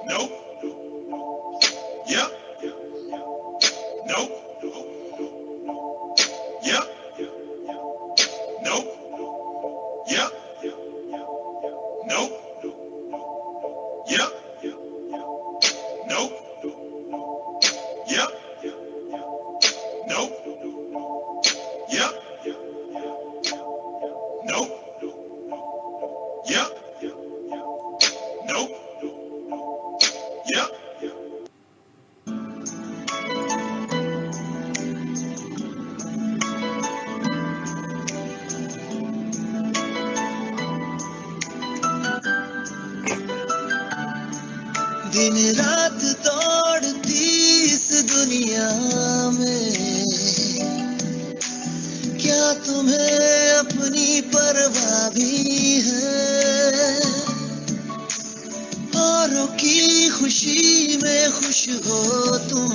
Nope. Yep. Nope. Yep. Nope. Yep. Nope. Yep. Nope. Yep. Nope. Yep. Nope. Yep. Nope. Yep. दिन रात दौड़ती इस दुनिया में, क्या तुम्हें अपनी परवाह भी है? औरों की खुशी में खुश हो तुम,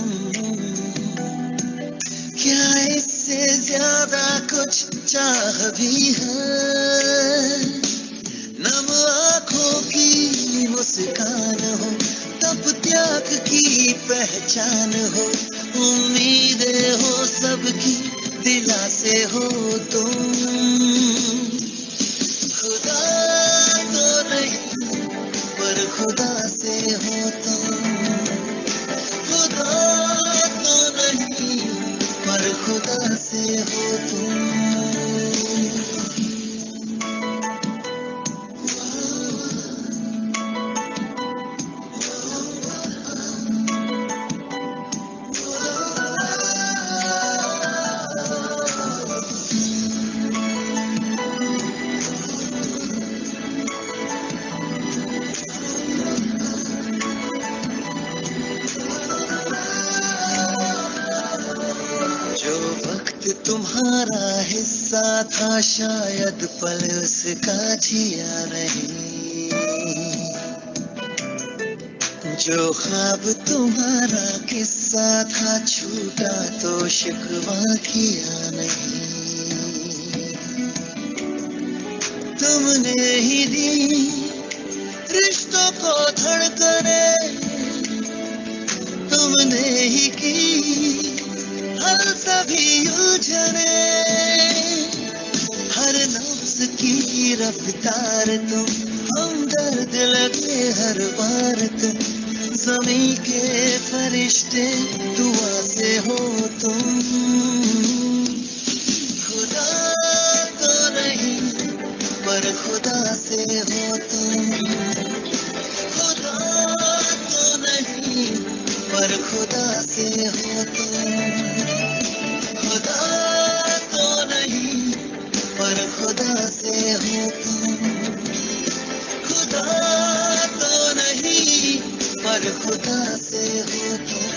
क्या इससे ज्यादा कुछ चाह भी है? नम आँखों की मुस्कान हो, तब त्याग की पहचान हो, उम्मीदें हो सबकी दिलासे हो तुम। खुदा तो नहीं पर खुदा से हो तुम, खुदा तो नहीं पर खुदा से हो तुम। जो वक्त तुम्हारा हिस्सा था शायद पल उसका जिया नहीं, जो ख्वाब तुम्हारा किस्सा था छूटा तो शिकवा किया नहीं। तुमने ही दी रिश्तों को धड़कने, तुमने ही की हर सभी उलझने, हर लफ्ज की रफ्तार तुम, हमदर्द लगे हर बार तुम, ज़मीं के फरिश्ते दुआ से हो तुम। खुदा तो नहीं पर खुदा से हो तुम, खुदा तो नहीं पर खुदा से हो तुम, खुदा तो नहीं पर खुदा से हो तुम, खुदा तो नहीं पर खुदा से हो तुम।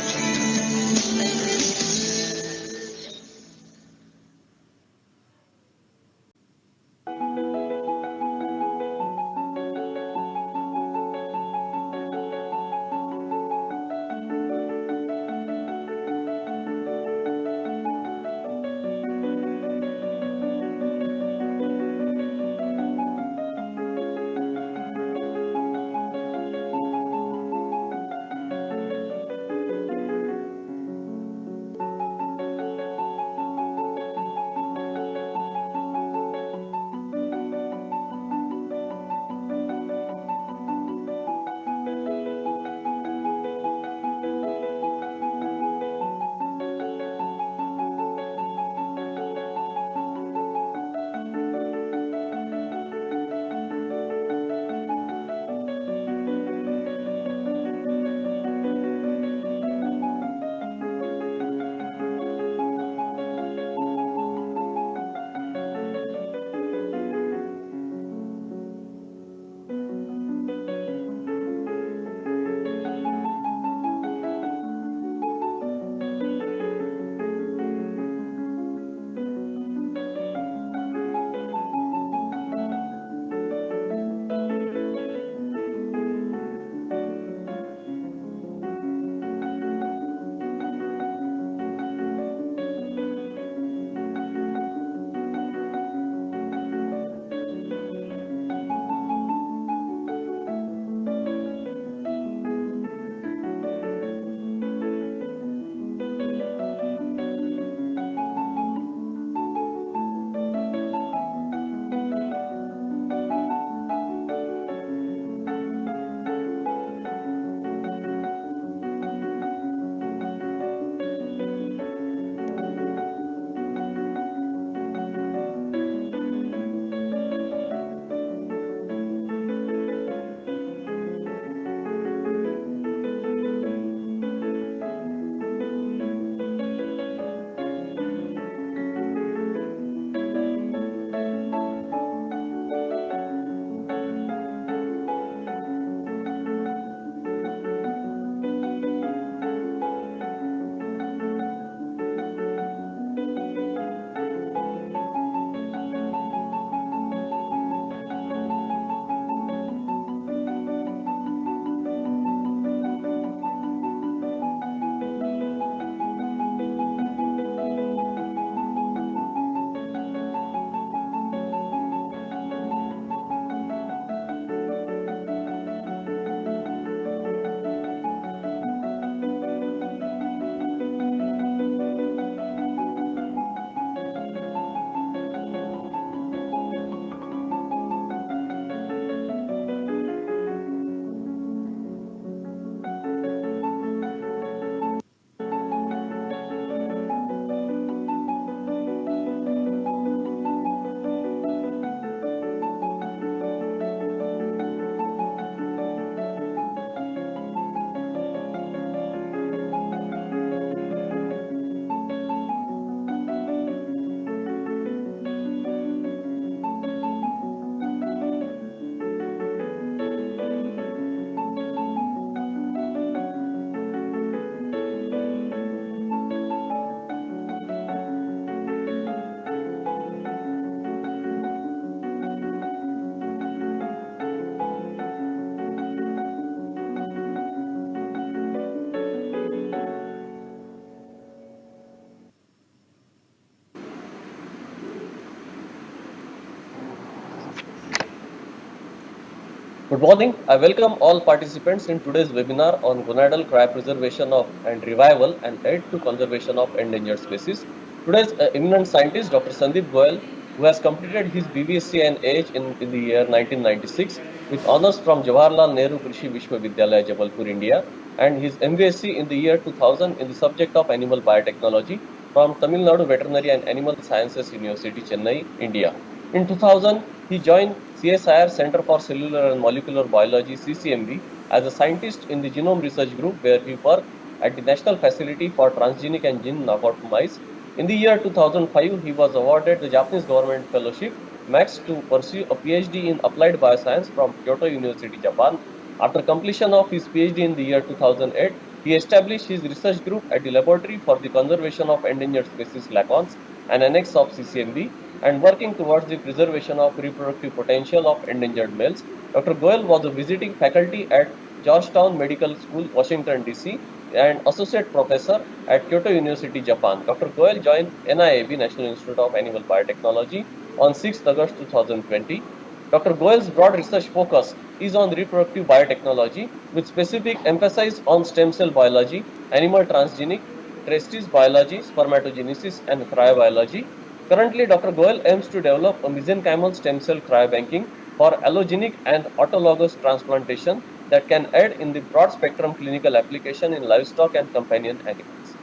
Good morning. I welcome all participants in today's webinar on gonadal cryopreservation of and revival and aid to conservation of endangered species. Today's eminent scientist, Dr. Sandeep Goyal, who has completed his BVsc and AH in the year 1996 with honors from Jawaharlal Nehru Krishi Vishwavidyalaya, Jabalpur, India, and his MVsc in the year 2000 in the subject of animal biotechnology from Tamil Nadu Veterinary and Animal Sciences University, Chennai, India. In 2000, he joined CSIR Center for Cellular and Molecular Biology (CCMB) as a scientist in the Genome Research Group, where he worked at the National Facility for Transgenic and Gene Knockout Mice. In the year 2005, he was awarded the Japanese Government Fellowship (MAX) to pursue a PhD in Applied Bioscience from Kyoto University, Japan. After completion of his PhD in the year 2008, he established his research group at the Laboratory for the Conservation of Endangered Species (LACONS), an annex of CCMB, and working towards the preservation of reproductive potential of endangered males. Dr. Goyal was a visiting faculty at Georgetown Medical School, Washington, D.C., and associate professor at Kyoto University, Japan. Dr. Goyal joined NIAB, National Institute of Animal Biotechnology, on 6 August 2020. Dr. Goyal's broad research focus is on reproductive biotechnology, with specific emphasis on stem cell biology, animal transgenic, testis biology, spermatogenesis, and cryobiology. Currently, Dr. Goyal aims to develop a mesenchymal stem cell cryobanking for allogenic and autologous transplantation that can aid in the broad spectrum clinical application in livestock and companion animals.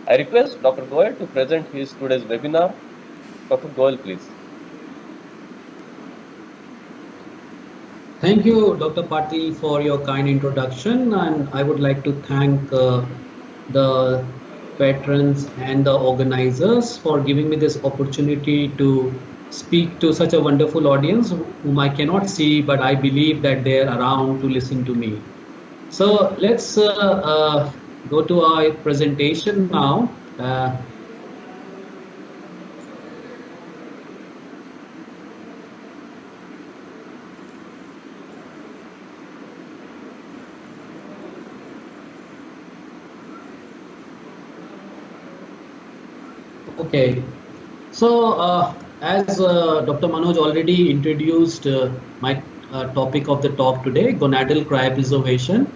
I request Dr. Goyal to present his today's webinar. Dr. Goyal, please. Thank you, Dr. Patil, for your kind introduction, and I would like to thank the patrons and the organizers for giving me this opportunity to speak to such a wonderful audience whom I cannot see, but I believe that they're around to listen to me. So let's go to our presentation now. Okay, so as Dr. Manoj already introduced my topic of the talk today, gonadal cryopreservation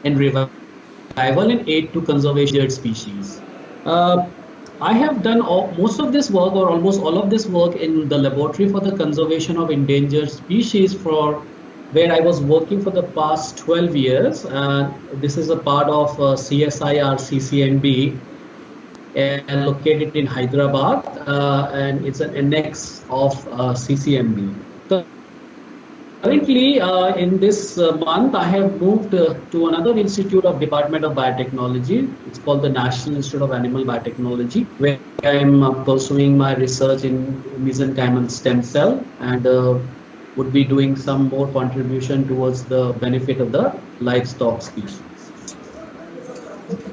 and revival and aid to conservation of species. I have done most of this work, or almost all of this work, in the laboratory for the conservation of endangered species, for where I was working for the past 12 years. This is a part of CSIR CCMB, located in Hyderabad, and it's an annex of CCMB. So currently, in this month, I have moved to another institute of Department of Biotechnology. It's called the National Institute of Animal Biotechnology, where I'm pursuing my research in mesenchymal stem cell, and would be doing some more contribution towards the benefit of the livestock species.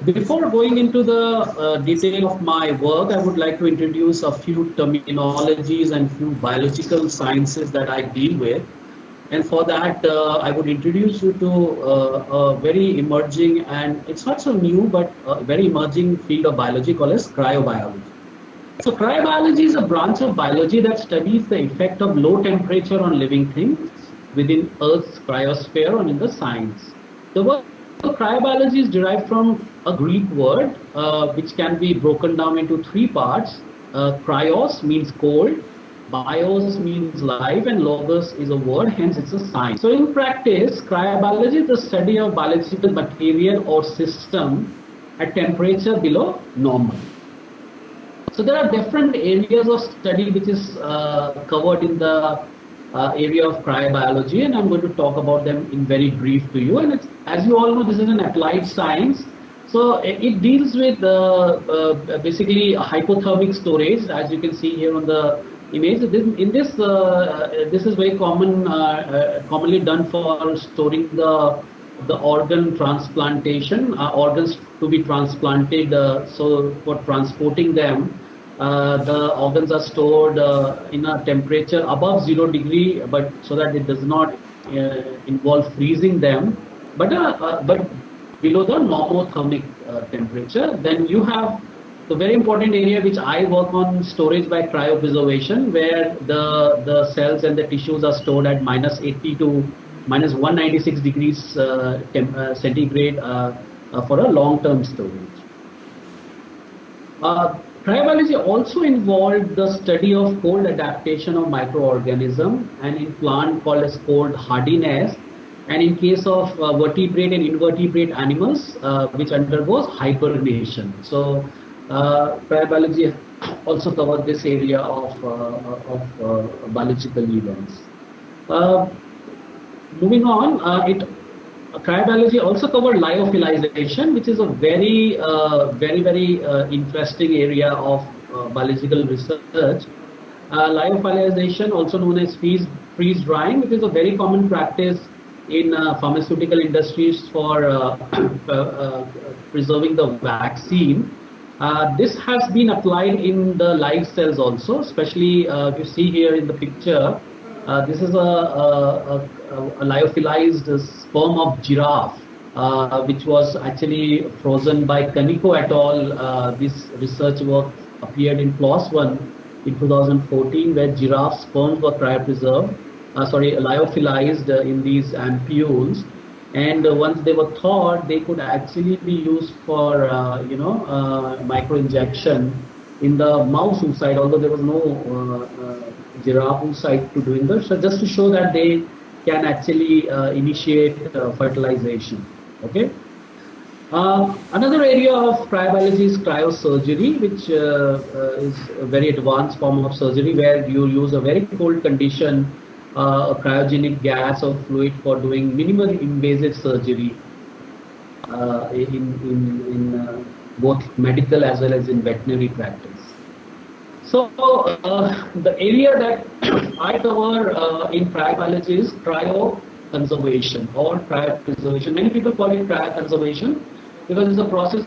Before going into the detail of my work, I would like to introduce a few terminologies and few biological sciences that I deal with. And for that, I would introduce you to a very emerging, and it's not so new, but a very emerging field of biology called as cryobiology. So cryobiology is a branch of biology that studies the effect of low temperature on living things within Earth's cryosphere and in the science. The word cryobiology is derived from a Greek word which can be broken down into three parts. Cryos means cold, bios means life, and logos is a word, hence it's a science. So in practice, cryobiology is the study of biological material or system at temperature below normal. So there are different areas of study which is covered in the area of cryobiology, and I'm going to talk about them in very brief to you. And it's, as you all know, this is an applied science. So it deals with basically hypothermic storage, as you can see here on the image. This is very commonly done for storing the organ transplantation, organs to be transplanted. So for transporting them, the organs are stored in a temperature above 0 degree, but so that it does not involve freezing them, but below the normothermic temperature. Then you have the very important area which I work on, storage by cryopreservation, where the cells and the tissues are stored at -80 to minus 196 degrees centigrade for a long-term storage. Cryobiology also involved the study of cold adaptation of microorganism, and in plant called as cold hardiness, and in case of vertebrate and invertebrate animals which undergoes hibernation. So cryobiology also covered this area of biological events. Moving on, cryobiology also covered lyophilization, which is a very interesting area of biological research. Lyophilization, also known as freeze drying, which is a very common practice in pharmaceutical industries for preserving the vaccine. This has been applied in the live cells also, especially if you see here in the picture. This is a lyophilized sperm of giraffe, which was actually frozen by Kaneko et al. This research work appeared in PLOS One in 2014, where giraffe sperms were lyophilized in these ampules, and once they were thawed, they could actually be used for micro injection in the mouse oocyte, although there was no giraffe oocyte to doing this, so just to show that they can actually initiate fertilization. Okay. Another area of cryobiology is cryosurgery, which is a very advanced form of surgery where you use a very cold condition, a cryogenic gas or fluid for doing minimally invasive surgery in both medical as well as in veterinary practice. So the area that I cover in cryobiology is cryoconservation or cryopreservation. Many people call it cryoconservation because it's a process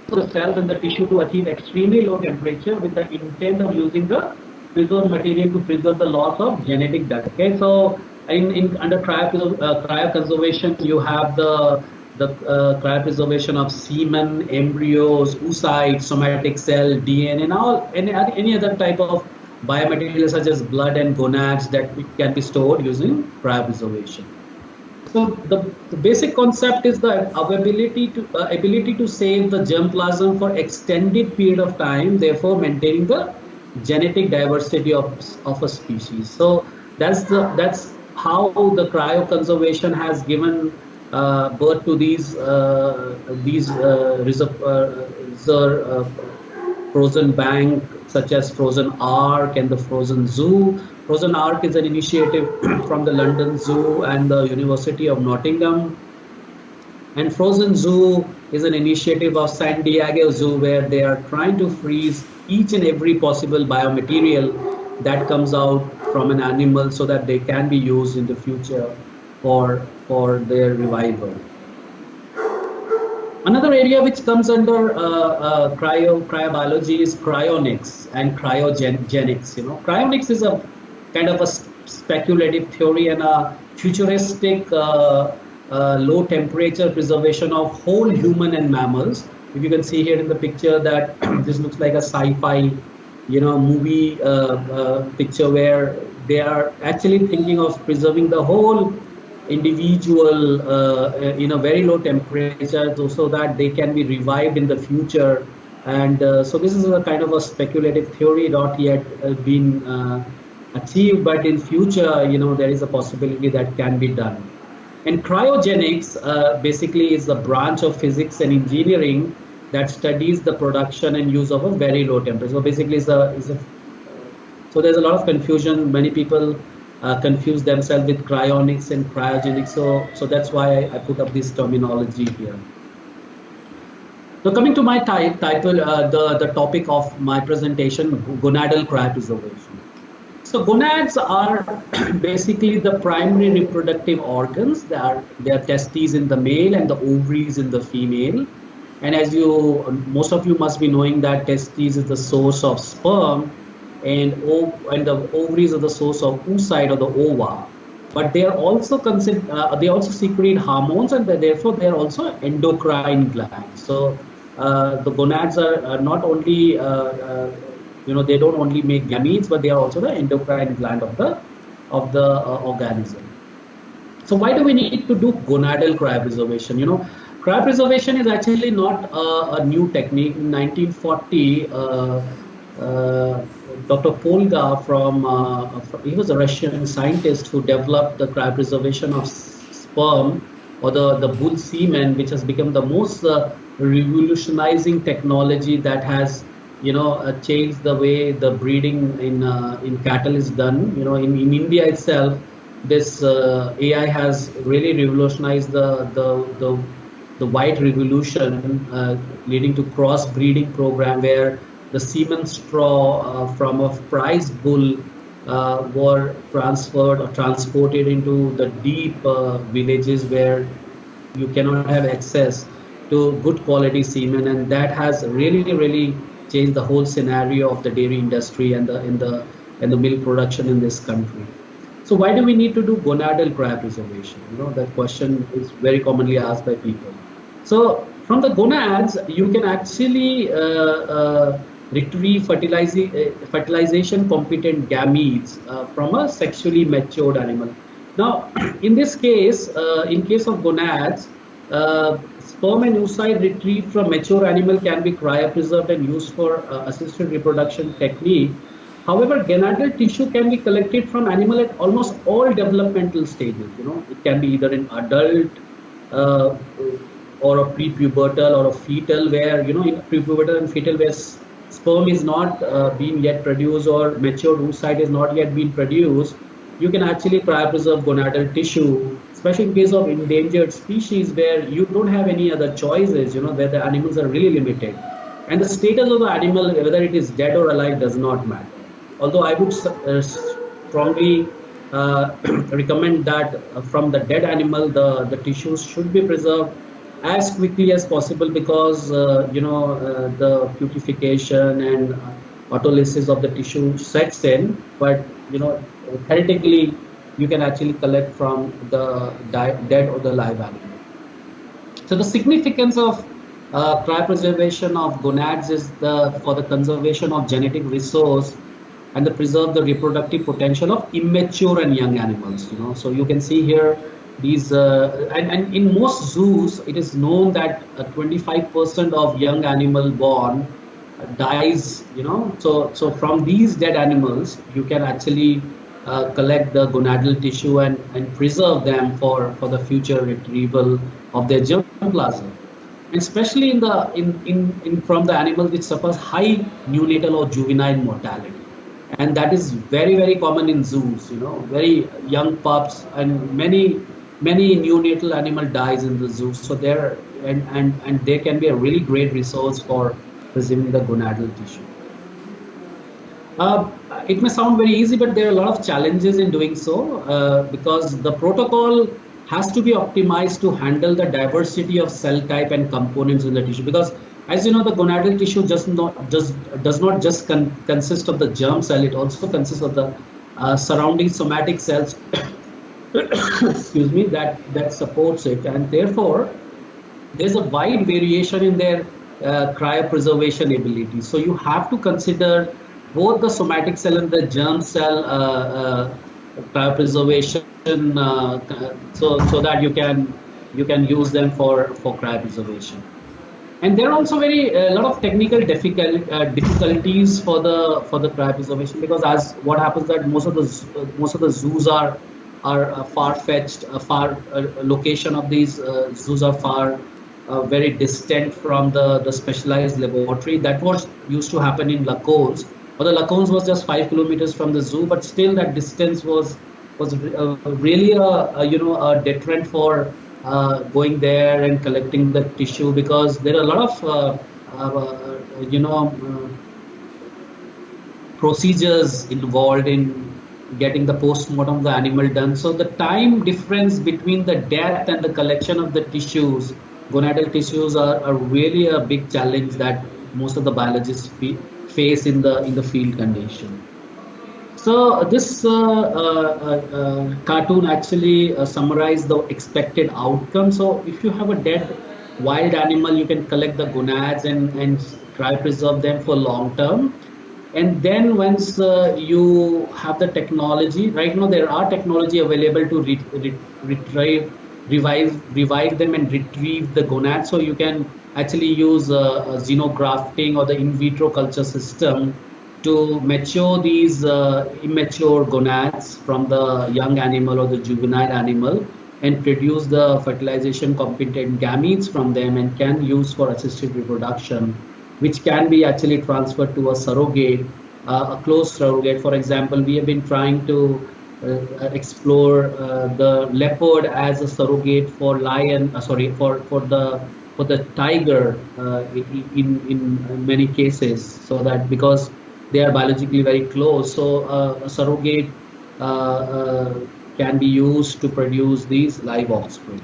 for the cells and the tissue to achieve extremely low temperature with the intent of using the preserved material to preserve the loss of genetic data. Okay, so under cryoconservation, you have the cryopreservation of semen, embryos, oocytes, somatic cell, DNA, and any other type of biomaterial such as blood and gonads that can be stored using cryopreservation. So the basic concept is the ability to save the germplasm for extended period of time, therefore maintaining the genetic diversity of a species. So that's how the cryoconservation has given birth to these frozen bank such as Frozen Ark and the Frozen Zoo. Frozen Ark is an initiative from the London Zoo and the University of Nottingham. And Frozen Zoo is an initiative of San Diego Zoo where they are trying to freeze each and every possible biomaterial that comes out from an animal so that they can be used in the future for their revival. Another area which comes under cryobiology is cryonics and cryogenics. Cryonics is a kind of a speculative theory and a futuristic low temperature preservation of whole human and mammals. If you can see here in the picture that this looks like a sci-fi, movie picture where they are actually thinking of preserving the whole individual in a very low temperature so that they can be revived in the future. And so this is a kind of a speculative theory, not yet been achieved, but in future, there is a possibility that can be done. And cryogenics basically is a branch of physics and engineering that studies the production and use of a very low temperature. So basically, so there's a lot of confusion. Many people confuse themselves with cryonics and cryogenics. So that's why I put up this terminology here. So coming to my title, the topic of my presentation, gonadal cryopreservation. So gonads are basically the primary reproductive organs. They are testes in the male and the ovaries in the female. And as most of you must be knowing that testes is the source of sperm, and the ovaries are the source of oocyte or the ova. But they are also they also secrete hormones, and therefore they are also endocrine glands. So the gonads are not only they don't only make gametes, but they are also the endocrine gland of the organism. So why do we need to do gonadal cryopreservation? Cryopreservation is actually not a new technique. In 1940, Dr. Polga he was a Russian scientist who developed the cryopreservation of sperm, or the bull semen, which has become the most revolutionizing technology that has changed the way the breeding in cattle is done. In India itself, this AI has really revolutionized the white revolution, leading to cross breeding program where the semen straw from a prize bull were transferred or transported into the deep villages where you cannot have access to good quality semen, and that has really changed the whole scenario of the dairy industry and the milk production in this country. So why do we need to do gonadal cryopreservation? That question is very commonly asked by people. So from the gonads, you can actually retrieve fertilization competent gametes from a sexually matured animal. Now, in this case, in case of gonads, sperm and oocyte retrieved from mature animal can be cryopreserved and used for assisted reproduction technique. However, gonadal tissue can be collected from animal at almost all developmental stages. It can be either in adult or a prepubertal or a fetal, where in prepubertal and fetal where sperm is not being yet produced or matured oocyte is not yet being produced, you can actually cryopreserve gonadal tissue, especially in case of endangered species where you don't have any other choices, where the animals are really limited. And the status of the animal, whether it is dead or alive, does not matter. Although I would strongly recommend that from the dead animal, the tissues should be preserved as quickly as possible, because the putrefaction and autolysis of the tissue sets in. But theoretically, you can actually collect from the dead or the live animal. So the significance of cryopreservation of gonads is for the conservation of genetic resource and to preserve the reproductive potential of immature and young animals. So you can see here these, and in most zoos, it is known that 25% of young animal born dies. So from these dead animals, you can actually collect the gonadal tissue and preserve them for the future retrieval of their germplasm. And especially from the animals which suffers high neonatal or juvenile mortality. And that is very common in zoos, very young pups, and many neonatal animal dies in the zoo. So there and they can be a really great resource for preserving the gonadal tissue. It may sound very easy, but there are a lot of challenges in doing so, because the protocol has to be optimized to handle the diversity of cell type and components in the tissue. Because as you know, the gonadal tissue does not just consist of the germ cell; it also consists of the surrounding somatic cells. Excuse me, that supports it, and therefore there's a wide variation in their cryopreservation ability. So you have to consider both the somatic cell and the germ cell cryopreservation, so that you can use them for cryopreservation. And there are also a lot of technical difficulties for the cryopreservation, because as what happens that most of the zoos are far-fetched. Location of these zoos are far very distant from the specialized laboratory. That was used to happen in Lacones. But the Lacones was just 5 kilometers from the zoo, but still that distance was really a deterrent for going there and collecting the tissue, because there are a lot of procedures involved in getting the post-mortem of the animal done. So the time difference between the death and the collection of the tissues, gonadal tissues, are really a big challenge that most of the biologists face in the field condition. So this cartoon actually summarized the expected outcome. So if you have a dead wild animal, you can collect the gonads and cryopreserve them for long term. And then once you have the technology, right now there are technology available to revive them and retrieve the gonads. So you can actually use xenografting or the in vitro culture system to mature these immature gonads from the young animal or the juvenile animal and produce the fertilization competent gametes from them and can use for assisted reproduction, which can be actually transferred to a surrogate, a close surrogate. For example, we have been trying to explore the leopard as a surrogate for lion, for the tiger in many cases, so that because they are biologically very close, so a surrogate can be used to produce these live offspring.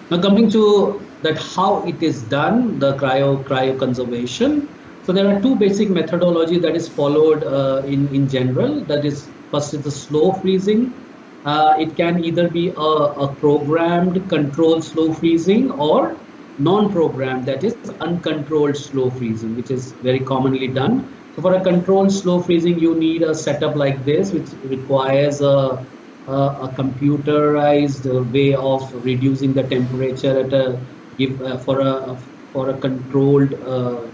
Now coming to that how it is done, the cryoconservation. So there are two basic methodologies that is followed in general. That is, first is the slow freezing. It can either be a programmed controlled slow freezing or non-programmed, that is uncontrolled slow freezing, which is very commonly done. So for a controlled slow freezing, you need a setup like this, which requires a computerized way of reducing the temperature at a for a controlled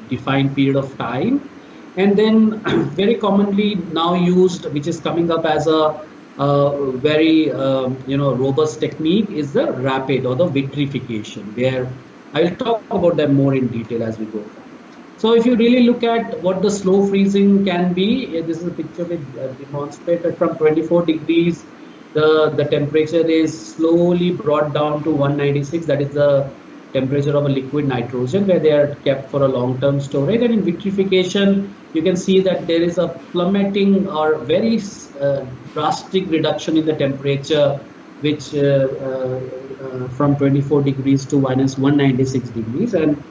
defined period of time. And then very commonly now used, which is coming up as a very robust technique, is the rapid or the vitrification, where I will talk about them more in detail as we go. So if you really look at what the slow freezing can be, this is a picture which demonstrated from 24 degrees, the temperature is slowly brought down to 196. That is the temperature of a liquid nitrogen, where they are kept for a long-term storage. And in vitrification, you can see that there is a plummeting or very drastic reduction in the temperature, which from 24 degrees to minus 196 degrees. And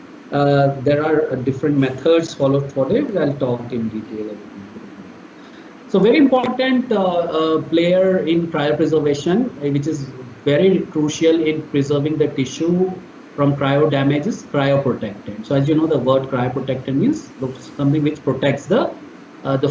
there are different methods followed for it. I'll talk in detail. So very important player in cryopreservation, which is very crucial in preserving the tissue from cryo damage, is cryoprotectant. So as you know, the word cryoprotectant means something which protects the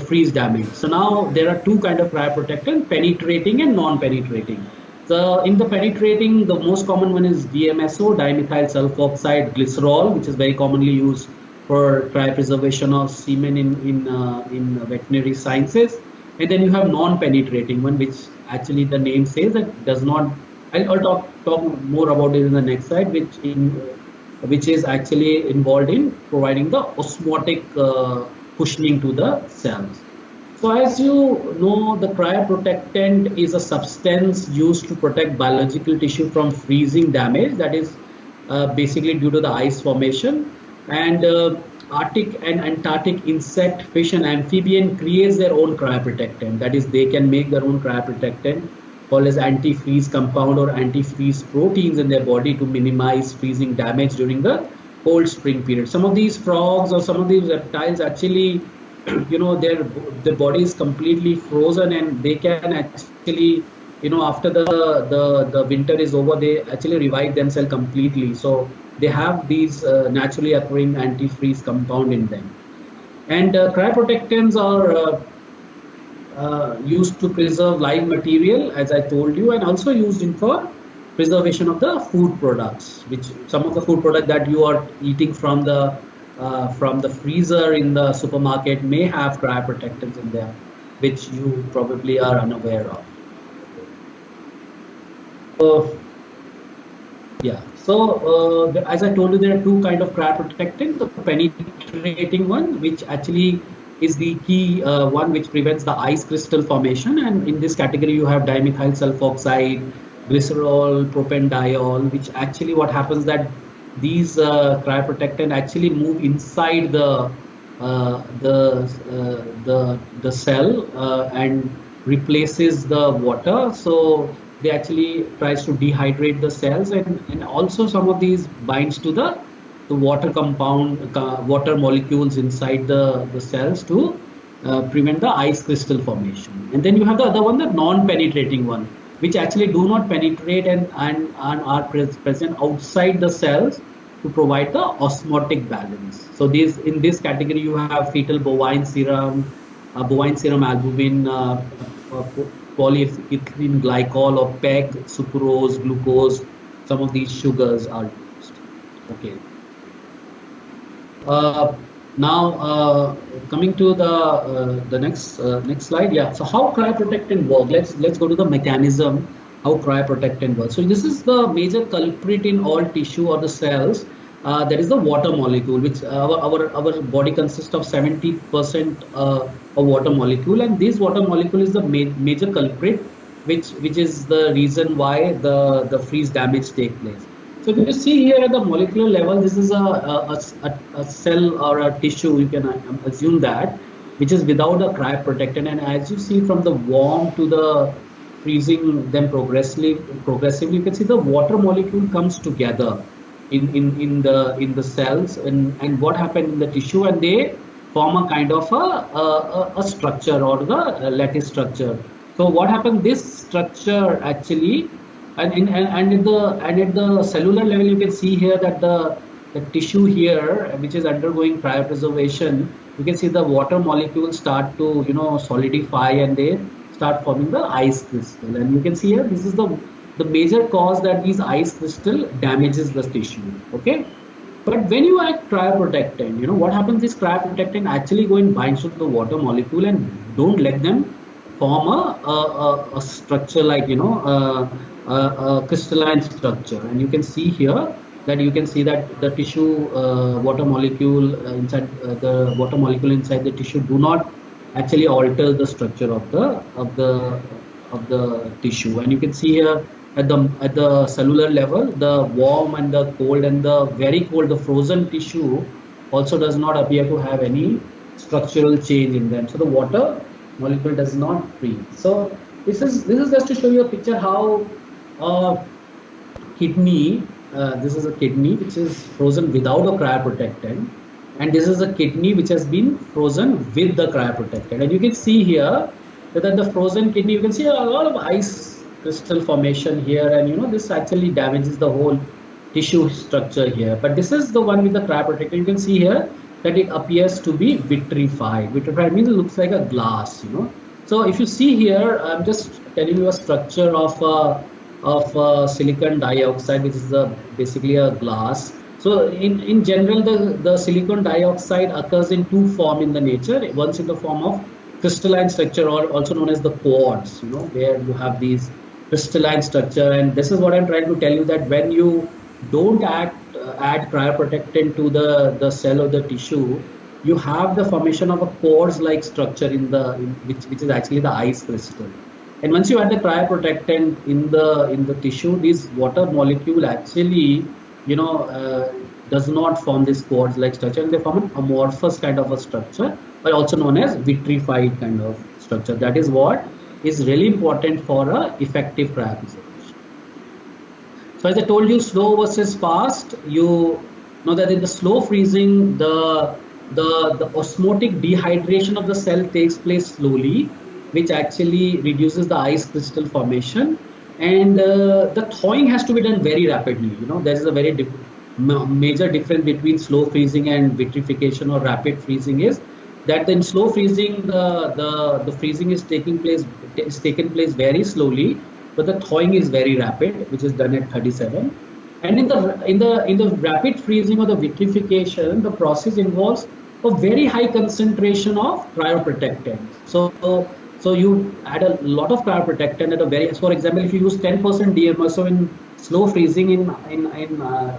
freeze damage. So now there are two kinds of cryoprotectant: penetrating and non-penetrating. So in the penetrating, the most common one is DMSO, dimethyl sulfoxide glycerol, which is very commonly used for cryopreservation of semen in veterinary sciences. And then you have non-penetrating one, which actually the name says that does not. I'll talk more about it in the next slide, which is actually involved in providing the osmotic cushioning to the cells. So as you know, the cryoprotectant is a substance used to protect biological tissue from freezing damage, that is basically due to the ice formation. And Arctic and Antarctic insect, fish and amphibian creates their own cryoprotectant. That is, they can make their own cryoprotectant called as antifreeze compound or antifreeze proteins in their body to minimize freezing damage during the cold spring period. Some of these frogs or some of these reptiles actually, their body is completely frozen, and they can actually, after the winter is over, they actually revive themselves completely. So they have these naturally occurring antifreeze compound in them. And cryoprotectants are used to preserve live material, as I told you, and also used for preservation of the food products, which some of the food products that you are eating from the freezer in the supermarket may have cryoprotectants in them, which you probably are unaware of. So as I told you, there are two kinds of cryoprotectant. The penetrating one, which actually is the key one, which prevents the ice crystal formation. And in this category, you have dimethyl sulfoxide, glycerol, propanediol, which actually what happens that these cryoprotectant actually move inside the cell and replaces the water. So they actually tries to dehydrate the cells, and also some of these binds to the water compound, water molecules inside the cells to prevent the ice crystal formation. And then you have the other one, the non-penetrating one, which actually do not penetrate and are present outside the cells, to provide the osmotic balance. So in this category you have fetal bovine serum albumin, polyethylene glycol or PEG, sucrose, glucose. Some of these sugars are used. Okay. Now coming to the next slide. Yeah. So how cryoprotectant work? Let's go to the mechanism how cryoprotectant works. So this is the major culprit in all tissue or the cells. That is the water molecule, which our body consists of 70% of water molecule, and this water molecule is the major culprit, which is the reason why the freeze damage take place. So if you see here at the molecular level, this is a cell or a tissue, you can assume that, which is without a cryoprotectant, and as you see from the warm to the freezing them progressively, you can see the water molecule comes together in the cells, and what happened in the tissue, and they form a kind of a structure or the lattice structure. So what happened? This structure actually, and at the cellular level, you can see here that the tissue here, which is undergoing cryopreservation, you can see the water molecules start to solidify, and they start forming the ice crystal. And you can see here, this is the major cause that these ice crystal damages the tissue. Okay, but when you add cryoprotectant, what happens is cryoprotectant actually go and binds to the water molecule and don't let them form a structure like a crystalline structure. And you can see here that the tissue water molecule inside the tissue do not actually alter the structure of the tissue. And you can see here at the cellular level, the warm and the cold and the very cold, the frozen tissue also does not appear to have any structural change in them. So the water molecule does not freeze. So this is just to show you a picture how kidney. This is a kidney which is frozen without a cryoprotectant, and this is a kidney which has been frozen with the cryoprotectant. And you can see here that the frozen kidney, you can see a lot of ice crystal formation here, and this actually damages the whole tissue structure here. But this is the one with the cryoprotectant. You can see here that it appears to be vitrified. Vitrified means it looks like a glass. So if you see here, I'm just telling you a structure of silicon dioxide, which is basically a glass. So in general, the silicon dioxide occurs in two forms in the nature. Once in the form of crystalline structure, or also known as the quartz, where you have these crystalline structure. And this is what I'm trying to tell you, that when you don't add cryoprotectant to the cell or the tissue, you have the formation of a quartz-like structure which is actually the ice crystal. And once you add the cryoprotectant in the tissue, this water molecule actually does not form this quartz-like structure, and they form an amorphous kind of a structure, but also known as vitrified kind of structure. That is what is really important for a effective cryopreservation. So as I told you, slow versus fast, you know that in the slow freezing, the osmotic dehydration of the cell takes place slowly, which actually reduces the ice crystal formation, and the thawing has to be done very rapidly. There is a very major difference between slow freezing and vitrification or rapid freezing is that in slow freezing the freezing is taken place very slowly, but the thawing is very rapid, which is done at 37. And in the rapid freezing or the vitrification, the process involves a very high concentration of cryoprotectant. So you add a lot of cryoprotectant at a very, for example, if you use 10% DMSO in slow freezing, in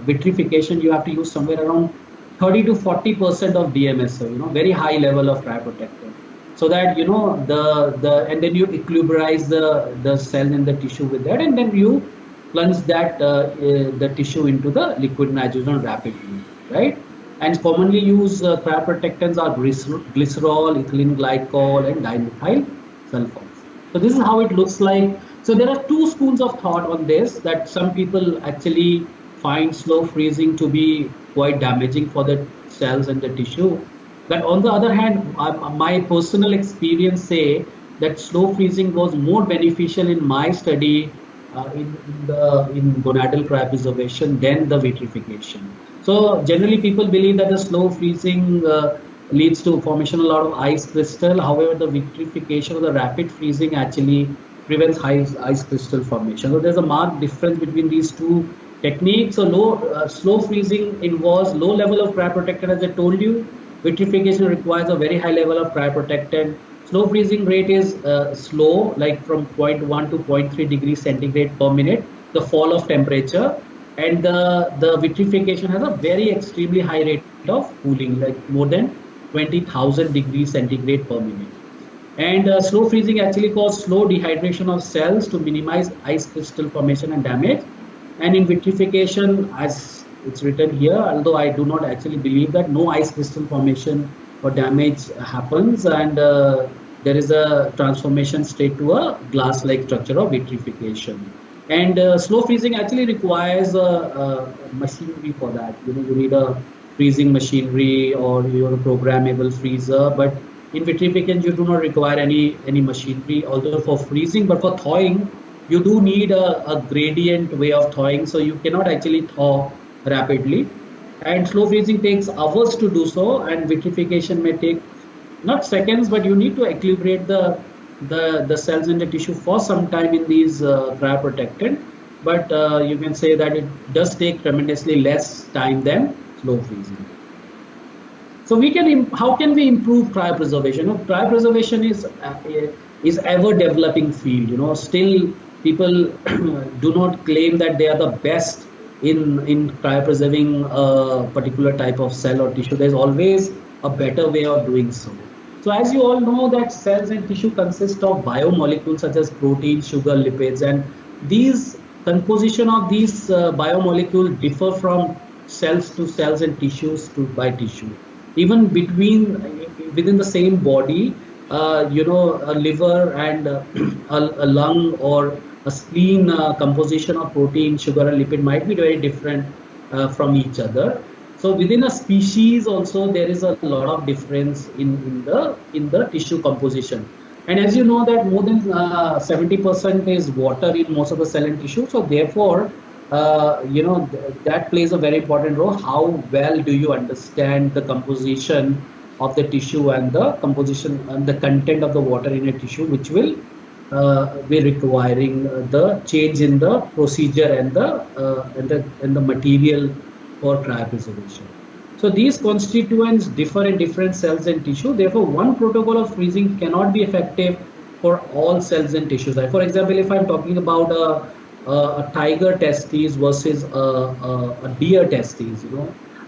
vitrification, you have to use somewhere around 30 to 40% of DMSO, very high level of cryoprotectant. So that, and then you equilibrize the cell and the tissue with that, and then you plunge that, the tissue into the liquid nitrogen rapidly, right? And commonly used cryoprotectants are glycerol, ethylene glycol, and dimethyl sulfones. So this is how it looks like. So there are two schools of thought on this, that some people actually find slow freezing to be quite damaging for the cells and the tissue. But on the other hand, my personal experience say that slow freezing was more beneficial in my study in gonadal cryopreservation than the vitrification. So generally people believe that the slow freezing leads to formation a lot of ice crystal. However, the vitrification or the rapid freezing actually prevents high ice crystal formation. So there's a marked difference between these two techniques. So slow freezing involves low level of cryoprotectant, as I told you. Vitrification requires a very high level of cryoprotectant. Slow freezing rate is slow, like from 0.1 to 0.3 degrees centigrade per minute, the fall of temperature. And the vitrification has a very extremely high rate of cooling, like more than 20,000 degrees centigrade per minute. And slow freezing actually causes slow dehydration of cells to minimize ice crystal formation and damage. And in vitrification, as it's written here, although I do not actually believe that, no ice crystal formation or damage happens, and there is a transformation straight to a glass-like structure of vitrification. And slow freezing actually requires machinery for that. You need a freezing machinery or a programmable freezer. But in vitrification, you do not require any machinery, although for freezing. But for thawing, you do need a gradient way of thawing, so you cannot actually thaw rapidly. And slow freezing takes hours to do so, and vitrification may take not seconds, but you need to equilibrate the cells in the tissue for some time in these cryoprotectant. But you can say that it does take tremendously less time than slow freezing. So how can we improve cryopreservation? Cryopreservation is ever developing field. Still people do not claim that they are the best in cryopreserving a particular type of cell or tissue. There's always a better way of doing so. So as you all know that cells and tissue consist of biomolecules such as protein, sugar, lipids, and these composition of these biomolecules differ from cells to cells and tissues by tissue. Even within the same body, a liver and a lung or a spleen composition of protein, sugar, and lipid might be very different from each other. So within a species also there is a lot of difference in the tissue composition. And as you know that more than 70% is water in most of the cell and tissue. So therefore, that plays a very important role. How well do you understand the composition of the tissue and the composition and the content of the water in a tissue, which will be requiring the change in the procedure and the material for cryopreservation. So these constituents differ in different cells and tissue. Therefore, one protocol of freezing cannot be effective for all cells and tissues. Like for example, if I'm talking about a tiger testes versus a deer testes,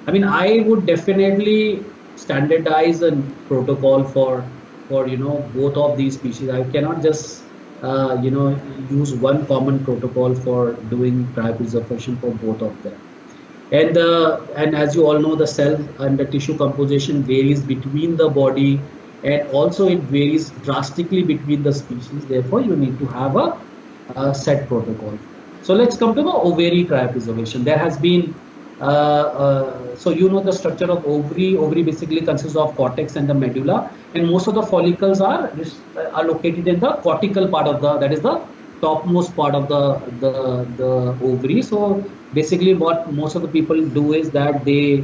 I would definitely standardize a protocol for both of these species. I cannot just use one common protocol for doing cryopreservation for both of them. And as you all know, the cell and the tissue composition varies between the body, and also it varies drastically between the species. Therefore, you need to have a set protocol. So let's come to the ovary cryopreservation. There has been so the structure of ovary. Ovary basically consists of cortex and the medulla, and most of the follicles are located in the cortical part of that is the topmost part of the ovary. So basically what most of the people do is that they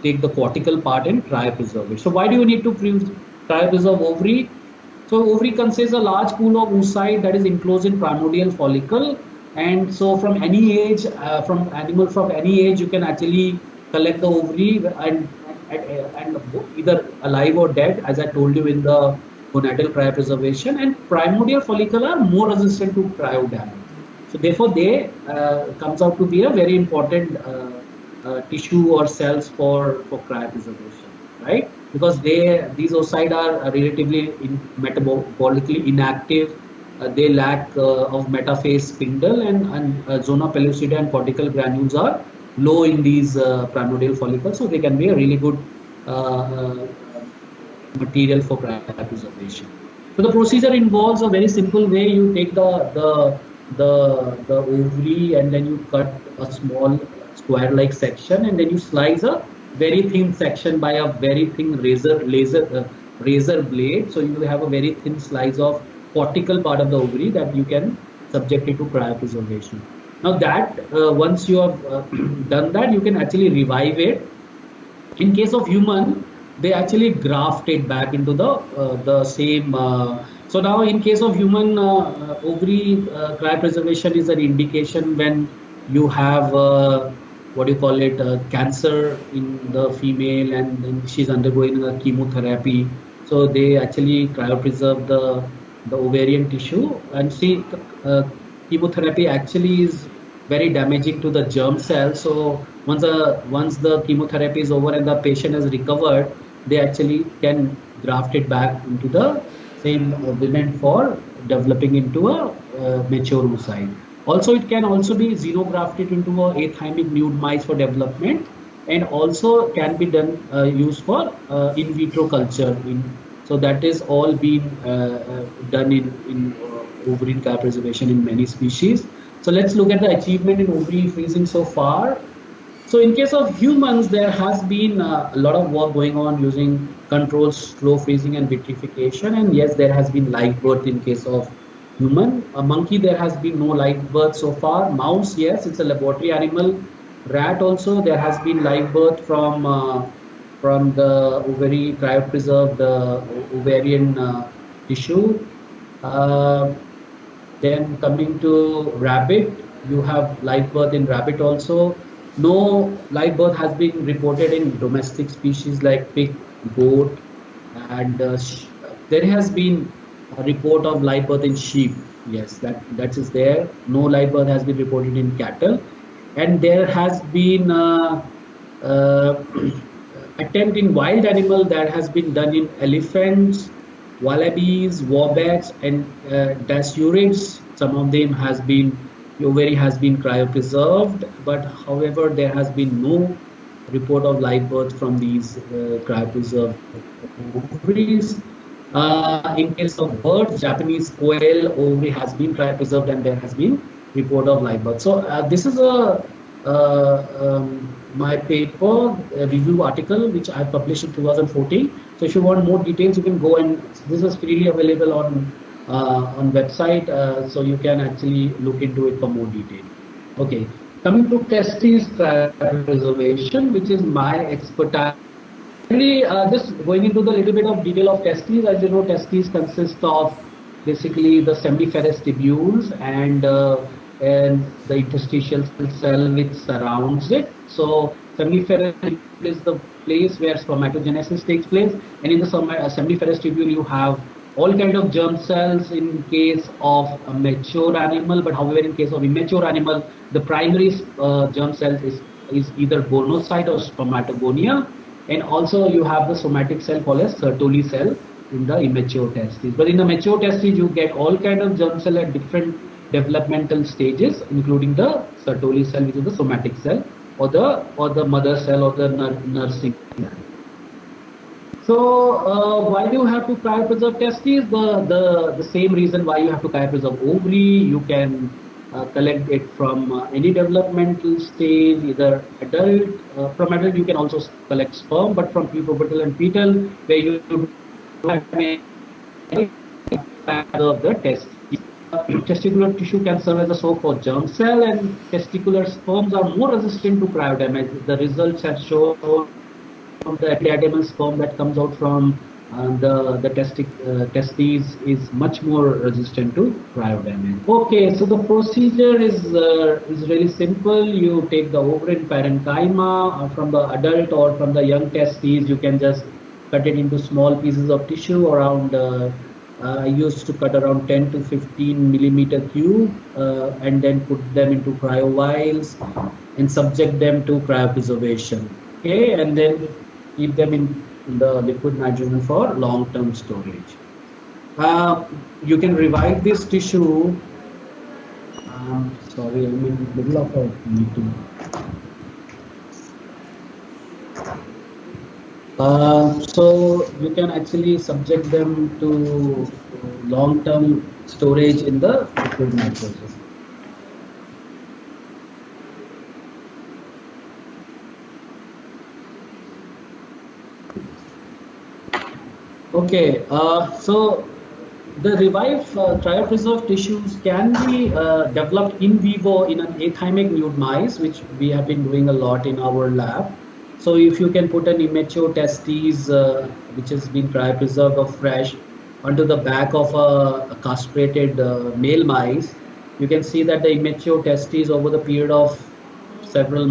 take the cortical part and cryopreserve it. So why do you need to cryopreserve ovary? So ovary consists a large pool of oocyte that is enclosed in primordial follicle, and so from any age, from any age, you can actually collect the ovary and either alive or dead, as I told you in the gonadal cryopreservation. And primordial follicle are more resistant to cryo damage. So therefore, they comes out to be a very important tissue or cells for cryopreservation, right? Because these oocytes are relatively metabolically inactive. They lack of metaphase spindle, and zona pellucida and cortical granules are low in these primordial follicles, so they can be a really good material for cryopreservation. So the procedure involves a very simple way. You take the ovary and then you cut a small square-like section, and then you slice a very thin section by a very thin razor blade. So you have a very thin slice of cortical part of the ovary that you can subject it to cryopreservation. Now that once you have done that, you can actually revive it. In case of human, they actually graft it back into the same. So now, in case of human, ovary cryopreservation is an indication when you have what do you call it, cancer in the female, and then she's undergoing a chemotherapy. So they actually cryopreserve the ovarian tissue, and see, chemotherapy actually is very damaging to the germ cell. So once the chemotherapy is over and the patient has recovered, they actually can graft it back into the same women for developing into a mature oocyte. Also, it can also be xenografted into a athymic nude mice for development, and also can be done used for in vitro culture. So that is all been done in ovary cryopreservation in many species. So let's look at the achievement in ovary freezing so far. So in case of humans, there has been a lot of work going on using controlled slow freezing and vitrification. And yes, there has been live birth in case of human. A monkey, there has been no live birth so far. Mouse, yes, it's a laboratory animal. Rat also, there has been live birth from the ovary cryopreserved ovarian tissue. Uh, then coming to rabbit, you have live birth in rabbit also. No live birth has been reported in domestic species like pig, goat, and there has been a report of live birth in sheep. Yes, that is there. No live birth has been reported in cattle, and there has been uh, attempt in wild animal that has been done in elephants, wallabies, wombats, and dasyurids. Some of them has been, ovary has been cryopreserved, but however there has been no report of live birth from these cryopreserved ovaries. In case of birds, Japanese quail ovary has been cryopreserved, and there has been report of live birth. So this is a my paper review article which I published in 2014. So if you want more details, you can go, and this is freely available on website, so you can actually look into it for more detail. Okay, coming to testes preservation, which is my expertise. Really, just going into the little bit of detail of testes. As you know, testes consist of basically the seminiferous tubules and the interstitial cell which surrounds it. So seminiferous is the place where spermatogenesis takes place, and in the seminiferous tubule you have all kind of germ cells in case of a mature animal. But however, in case of immature animal, the primary germ cell is either gonocyte or spermatogonia, and also you have the somatic cell called as Sertoli cell in the immature testes. But in the mature testes, you get all kind of germ cell at different developmental stages, including the Sertoli cell, which is the somatic cell, or the mother cell, or the nursing cell. So why do you have to cryopreserve testes? The same reason why you have to cryopreserve ovary. You can collect it from any developmental stage, either adult. From adult, you can also collect sperm, but from pubertal and fetal, where you have any of the test. Testicular tissue can serve as a source for germ cell, and testicular sperms are more resistant to cryodamage. The results have shown from the epididymal sperm that comes out from the testes is much more resistant to cryodamage. Okay, so the procedure is really simple. You take the ovarian parenchyma from the adult or from the young testes. You can just cut it into small pieces of tissue around. I used to cut around 10 to 15 millimeter cube, and then put them into cryo vials and subject them to cryopreservation. Okay, and then keep them in the liquid nitrogen for long-term storage. You can revive this tissue. Sorry, I'm in the middle of a meeting. So you can actually subject them to long-term storage in the liquid nitrogen. Okay, so The revived cryopreserved tissues can be developed in vivo in an athymic nude mice, which we have been doing a lot in our lab. So if you can put an immature testes, which has been cryopreserved or fresh, onto the back of a castrated male mice, you can see that the immature testes over the period of several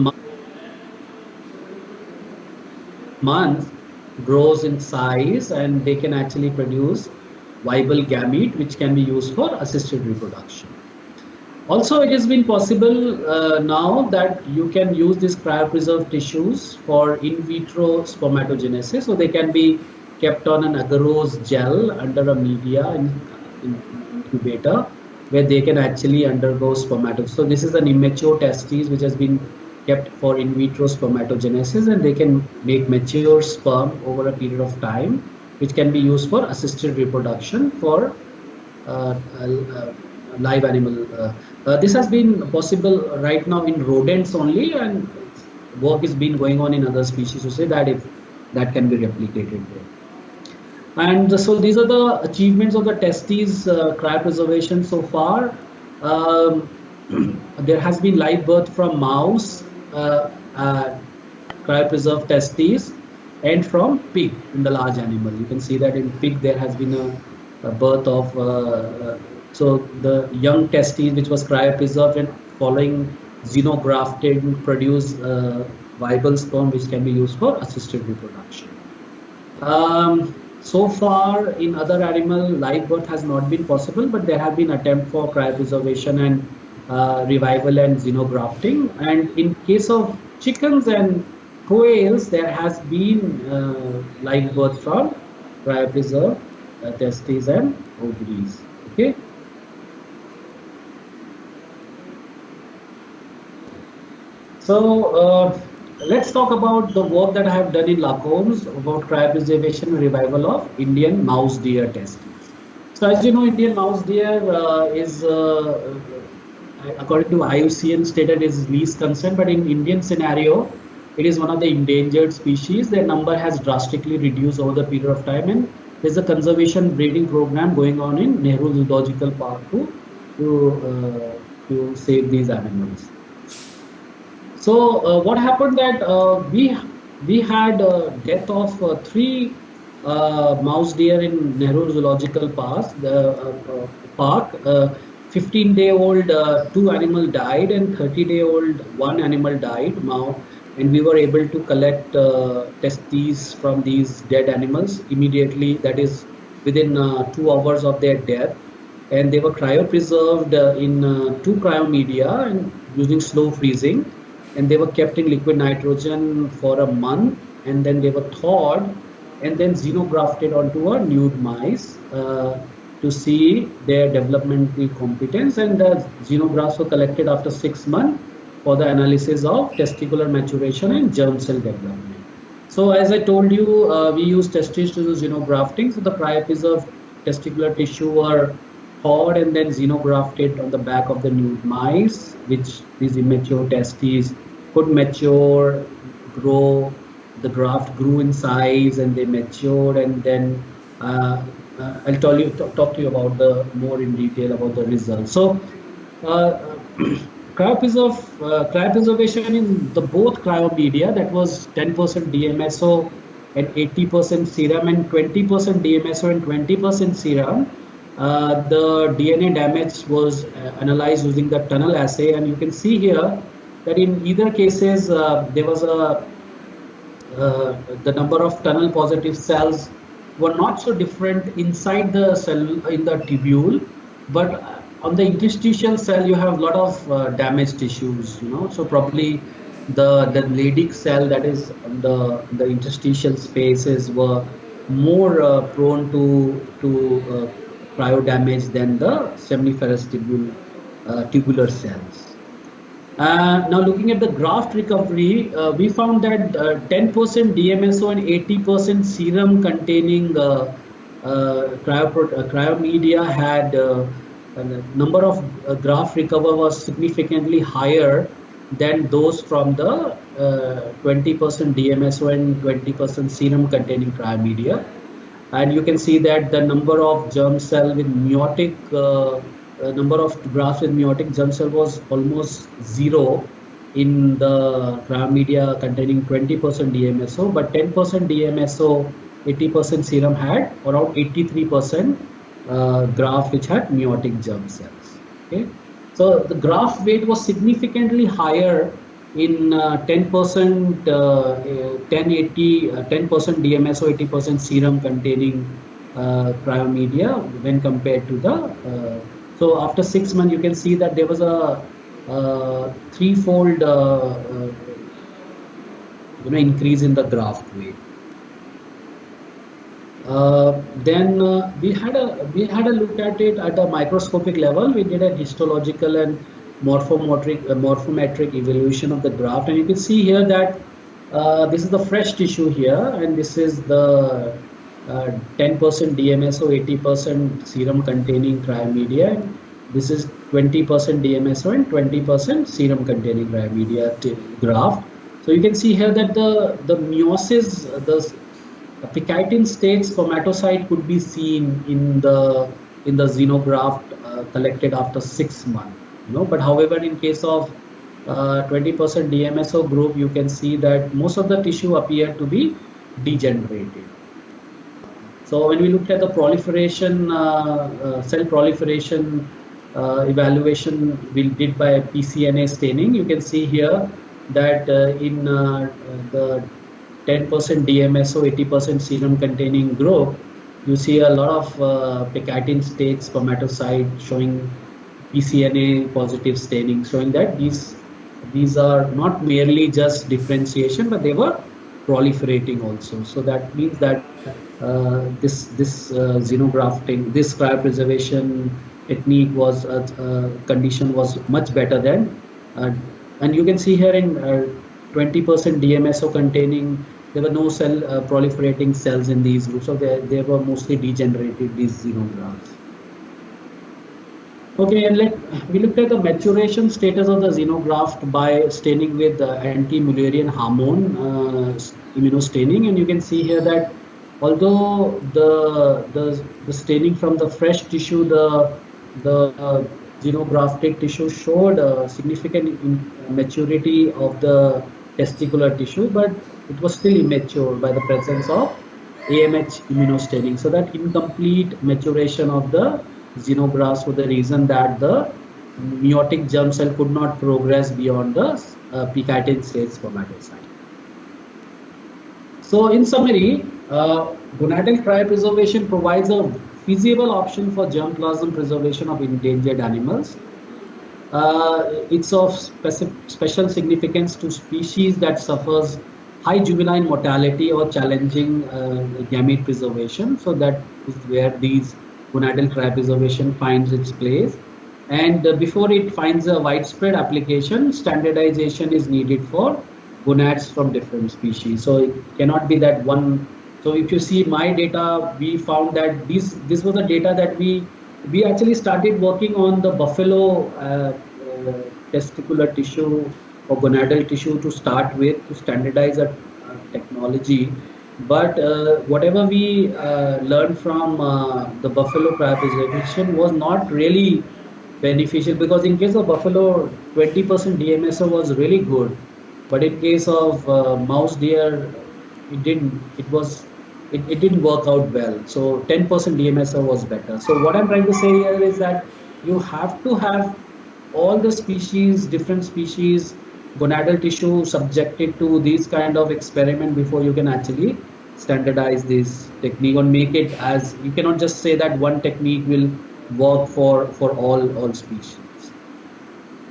months grows in size, and they can actually produce viable gamete which can be used for assisted reproduction. Also, it has been possible now that you can use these cryopreserved tissues for in vitro spermatogenesis. So they can be kept on an agarose gel under a media in incubator, where they can actually undergo spermatogenesis. So this is an immature testes which has been kept for in vitro spermatogenesis, and they can make mature sperm over a period of time, which can be used for assisted reproduction for live animal. This has been possible right now in rodents only, and work is been going on in other species to say that if that can be replicated there. And so these are the achievements of the testes cryopreservation so far. There has been live birth from mouse cryopreserved testes, and from pig in the large animal. You can see that in pig there has been a birth of so the young testes which was cryopreserved and following xenografted produce viable sperm which can be used for assisted reproduction. So far in other animal, live birth has not been possible, but there have been attempts for cryopreservation and revival and xenografting. And in case of chickens and quails, there has been live birth from cryopreserved testes and ovaries. Okay. So let's talk about the work that I have done in Lacombe about cryopreservation and revival of Indian mouse deer testes. So as you know, Indian mouse deer is according to IUCN stated is least concern, but in Indian scenario, it is one of the endangered species. Their number has drastically reduced over the period of time, and there's a conservation breeding program going on in Nehru Zoological Park to save these animals. So what happened that we had death of 3 mouse deer in Nehru Zoological Park. 15-day-old 2 animals died, and 30-day-old 1 animal died now, and we were able to collect testes from these dead animals immediately, that is within 2 hours of their death, and they were cryopreserved in 2 cryomedia and using slow freezing, and they were kept in liquid nitrogen for a month, and then they were thawed and then xenografted onto a nude mice to see their developmental competence, and the xenografts were collected after 6 months for the analysis of testicular maturation and germ cell development. So as I told you, we use testes to do xenografting. So the cryopreserved testicular tissue were thawed and then xenografted on the back of the nude mice, which these immature testes could mature, grow. The graft grew in size and they matured, and then I'll talk to you about the more in detail about the results. So cryopreservation in the both cryomedia, that was 10% DMSO and 80% serum, and 20% DMSO and 20% serum. The DNA damage was analyzed using the tunnel assay, and you can see here that in either cases there was the number of tunnel positive cells were not so different inside the cell in the tubule, but on the interstitial cell you have a lot of damaged tissues, so probably the Leydig cell, that is the interstitial spaces, were more prone to cryo damage than the seminiferous tubular cells. Now looking at the graft recovery, we found that 10% DMSO and 80% serum containing cryomedia had a number of graft recover was significantly higher than those from the 20% DMSO and 20% serum containing cryomedia. And you can see that the number of germ cell with meiotic, number of grafts with meiotic germ cell was almost zero in the cryomedia containing 20% DMSO, but 10% DMSO, 80% serum had around 83% graft which had meiotic germ cells. Okay, so the graft weight was significantly higher in 10%, 10% DMSO, 80% serum containing cryomedia when compared to the. So after 6 months, you can see that there was a threefold increase in the graft weight. Then we had a look at it at a microscopic level. We did a histological and morphometric evaluation of the graft, and you can see here that this is the fresh tissue here, and this is the 10% DMSO, 80% serum containing cryomedia, and this is 20% DMSO and 20% serum containing cryomedia graft. So you can see here that the meiosis, the Picatinny stage spermatocyte could be seen in the xenograft collected after 6 months. But however, in case of 20% DMSO group, you can see that most of the tissue appeared to be degenerated. So when we looked at the proliferation, cell proliferation evaluation we did by PCNA staining, you can see here that in the 10% DMSO, 80% serum containing group, you see a lot of Picatinny stage spermatocyte showing PCNA positive staining, showing that these are not merely just differentiation, but they were proliferating also. So that means that this xenografting, this cryopreservation technique was condition was much better than, and you can see here in 20% DMSO containing, there were no cell proliferating cells in these groups, so they were mostly degenerated, these xenografts. Okay, and we looked at the maturation status of the xenograft by staining with anti-Mullerian hormone immunostaining, and you can see here that although the staining from the fresh tissue, the xenografted tissue showed a significant maturity of the testicular tissue, but it was still immature by the presence of AMH immunostaining. So that incomplete maturation of the xenografts for the reason that the meiotic germ cell could not progress beyond the Picatinny stage spermatocyte. So in summary, gonadal cryopreservation provides a feasible option for germplasm preservation of endangered animals. It's of special significance to species that suffers high juvenile mortality or challenging gamete preservation. So that is where these gonadal cryopreservation finds its place. And before it finds a widespread application, standardization is needed for gonads from different species. So it cannot be that one. So if you see my data, we found that this was the data that we actually started working on the buffalo testicular tissue or gonadal tissue to start with, to standardize a technology. But whatever we learned from the buffalo cryopreservation was not really beneficial, because in case of buffalo, 20% DMSO was really good, but in case of mouse deer, it didn't work out well. So 10% DMSO was better. So what I'm trying to say here is that you have to have all the species, different species, gonadal tissue subjected to these kind of experiment before you can actually standardize this technique or make it as, you cannot just say that one technique will work for all species.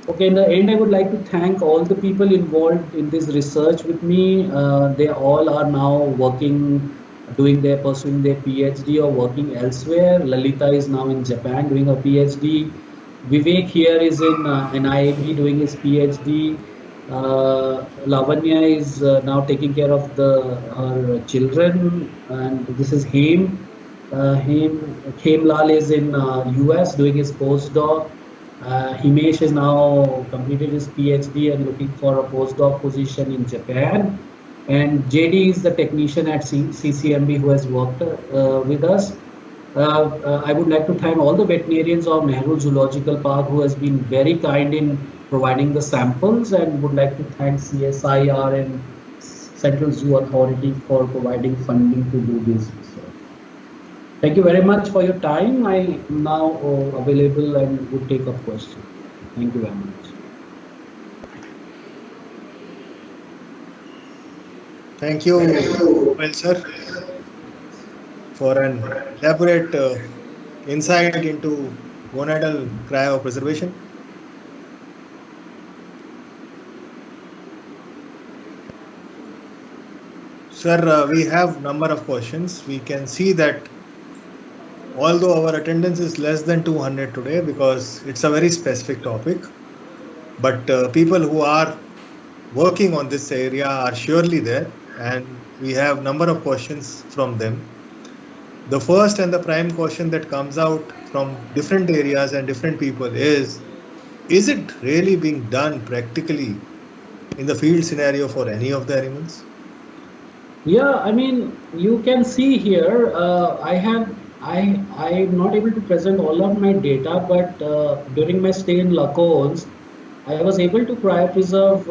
Okay, in the end, I would like to thank all the people involved in this research with me. They all are now working, pursuing their PhD or working elsewhere. Lalita is now in Japan doing her PhD. Vivek here is in NIAB doing his PhD. Lavanya is now taking care of her children, and this is Hem. Khemlal is in US doing his postdoc. Himesh is now completed his PhD and looking for a postdoc position in Japan. And JD is the technician at CCMB who has worked with us. I would like to thank all the veterinarians of Nehru Zoological Park who has been very kind in providing the samples, and would like to thank CSIR and Central Zoo Authority for providing funding to do this research. Thank you very much for your time. I am now available and would take up questions. Thank you very much. Thank you, well, sir, for an elaborate insight into gonadal cryopreservation. Sir, we have number of questions. We can see that although our attendance is less than 200 today because it's a very specific topic, but people who are working on this area are surely there, and we have number of questions from them. The first and the prime question that comes out from different areas and different people is it really being done practically in the field scenario for any of the animals? Yeah, I mean, you can see here, I'm not able to present all of my data, but during my stay in Lacones, I was able to cryopreserve,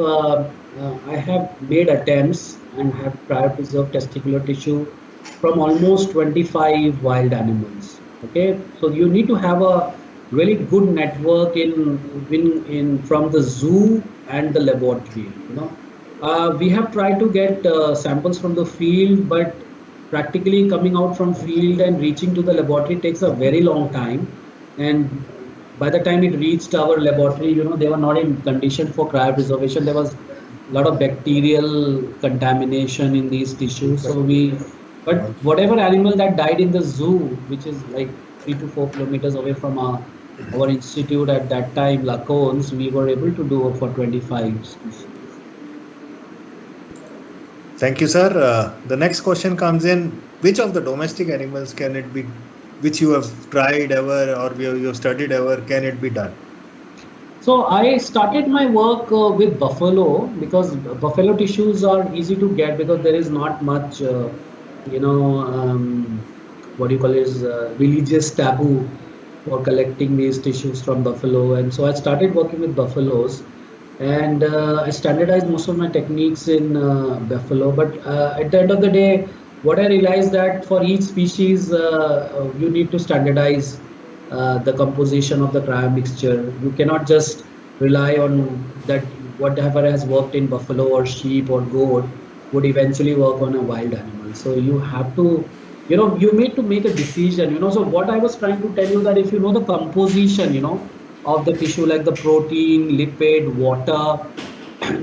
I have made attempts and have cryopreserved testicular tissue from almost 25 wild animals. Okay, so you need to have a really good network in from the zoo and the laboratory. We have tried to get samples from the field, but practically coming out from field and reaching to the laboratory takes a very long time. And by the time it reached our laboratory, they were not in condition for cryopreservation. There was a lot of bacterial contamination in these tissues. But whatever animal that died in the zoo, which is like 3 to 4 kilometers away from our institute at that time, Lacones, we were able to do for 25 species. Thank you, sir. The next question comes in, which of the domestic animals can it be, which you have tried ever or you have studied ever, can it be done? So I started my work with buffalo because buffalo tissues are easy to get because there is not much, religious taboo for collecting these tissues from buffalo. And so I started working with buffaloes. And I standardized most of my techniques in buffalo, but at the end of the day, what I realized that for each species, you need to standardize the composition of the cryo mixture. You cannot just rely on that whatever has worked in buffalo or sheep or goat would eventually work on a wild animal. So you have to, you need to make a decision, So what I was trying to tell you that if you know the composition, of the tissue, like the protein, lipid, water,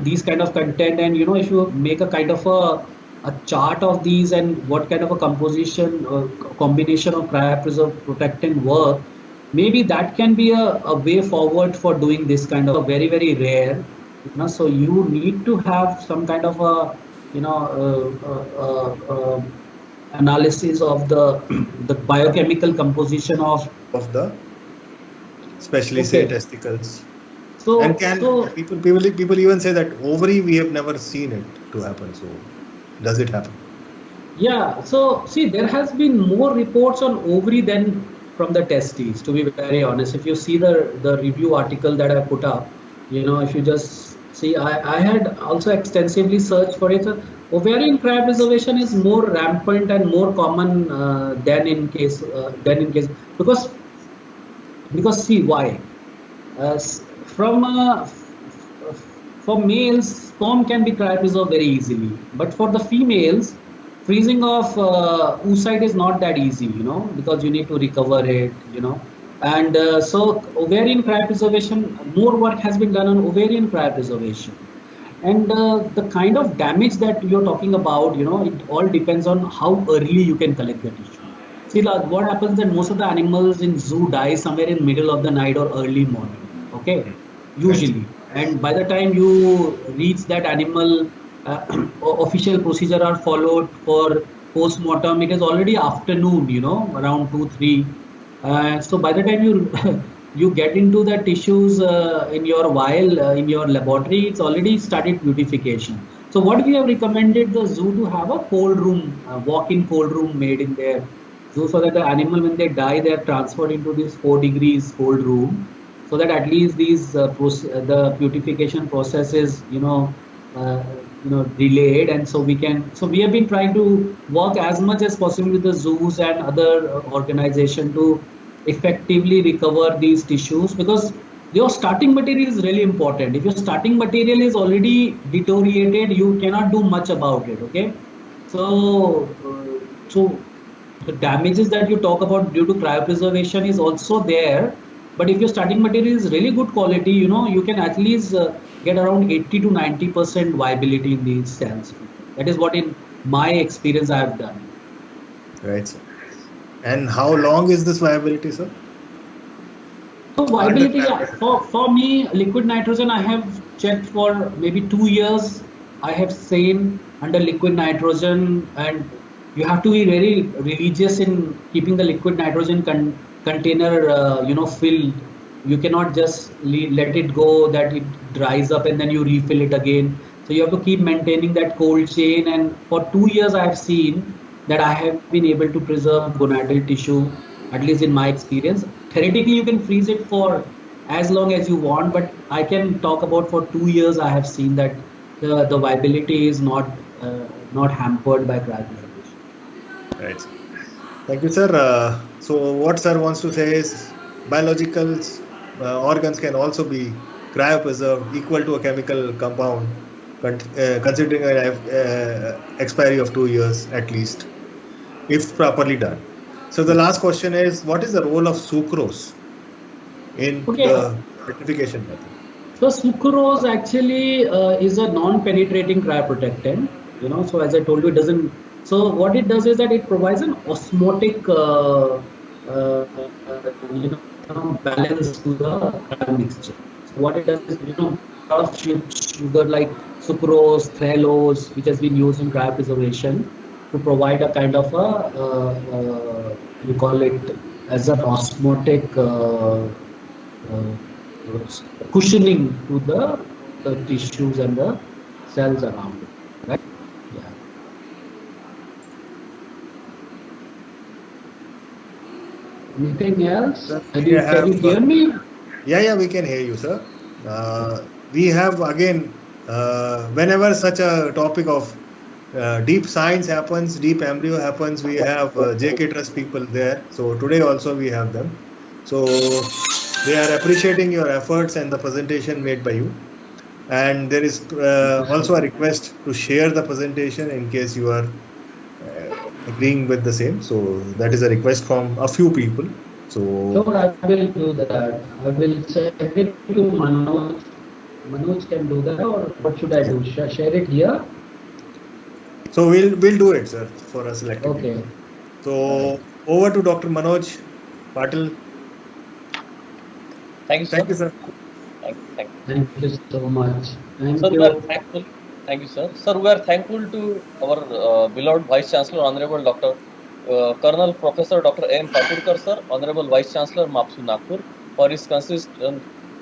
these kind of content, and if you make a kind of a chart of these and what kind of a composition or combination of cryopreserved protectant work, maybe that can be a way forward for doing this kind of very, very rare. So you need to have some kind of a analysis of the biochemical composition of the especially say testicles. So, and people even say that ovary, we have never seen it to happen. So does it happen? Yeah. So see, there has been more reports on ovary than from the testes, to be very honest. If you see the review article that I put up, if you just see, I had also extensively searched for it. Ovarian cryopreservation is more rampant and more common than in case because see why? For males, sperm can be cryopreserved very easily, but for the females, freezing of oocyte is not that easy, because you need to recover it, and so ovarian cryopreservation, more work has been done on ovarian cryopreservation, and the kind of damage that you're talking about, it all depends on how early you can collect the tissue. See, what happens that most of the animals in zoo die somewhere in middle of the night or early morning, okay, usually. And by the time you reach that animal, official procedure are followed for post-mortem. It is already afternoon, around 2-3. So by the time you get into the tissues in your vial, in your laboratory, it's already started purification. So what we have recommended the zoo to have a cold room, walk-in cold room made in their zoo, so that the animal, when they die, they are transferred into this 4 degrees cold room, so that at least these the putrefaction process is uh, delayed, and so we can. So we have been trying to work as much as possible with the zoos and other organization to effectively recover these tissues, because your starting material is really important. If your starting material is already deteriorated, you cannot do much about it. Okay, so the damages that you talk about due to cryopreservation is also there. But if your starting material is really good quality, you can at least get around 80 to 90% viability in these cells. That is what, in my experience, I have done. Right, sir. And how long is this viability, sir? So viability, for me, liquid nitrogen, I have checked for maybe 2 years. I have seen under liquid nitrogen, and you have to be very religious in keeping the liquid nitrogen container, filled. You cannot just let it go that it dries up and then you refill it again. So you have to keep maintaining that cold chain. And for 2 years, I have seen that I have been able to preserve gonadal tissue, at least in my experience. Theoretically, you can freeze it for as long as you want, but I can talk about for 2 years. I have seen that the viability is not hampered by cryopreservation. Right. Thank you, sir. So what sir wants to say is biological organs can also be cryopreserved equal to a chemical compound, considering an expiry of 2 years at least, if properly done. So the last question is, what is the role of sucrose in the vitrification method? So sucrose actually is a non-penetrating cryoprotectant. So as I told you, it doesn't. So what it does is that it provides an osmotic balance to the cryo mixture. So what it does is, a lot of sugar like sucrose, thalose, which has been used in cryopreservation to provide a kind of a you call it as an osmotic cushioning to the tissues and the cells around it, right? Yeah. Anything else? Can you hear me? Yeah, we can hear you, sir. We have again, whenever such a topic of deep science happens, deep embryo happens, we have JK Trust people there. So today also we have them. So they are appreciating your efforts and the presentation made by you. And there is also a request to share the presentation in case you are agreeing with the same. So that is a request from a few people. So sure, I will do that. I will send it to Manoj. Manoj can do that, or what should I do? Share it here? So we'll do it, sir, for a select. Okay. So over to Dr. Manoj Patil. Thank you, sir. Thank you, sir. Thank you so much. Thank you. We are thankful. Thank you, sir. Sir, we are thankful to our beloved Vice Chancellor, Honorable Dr. Colonel Professor Dr. A.M. Paturkar, sir, Honorable Vice Chancellor, MAPSU Nagpur, for his consistent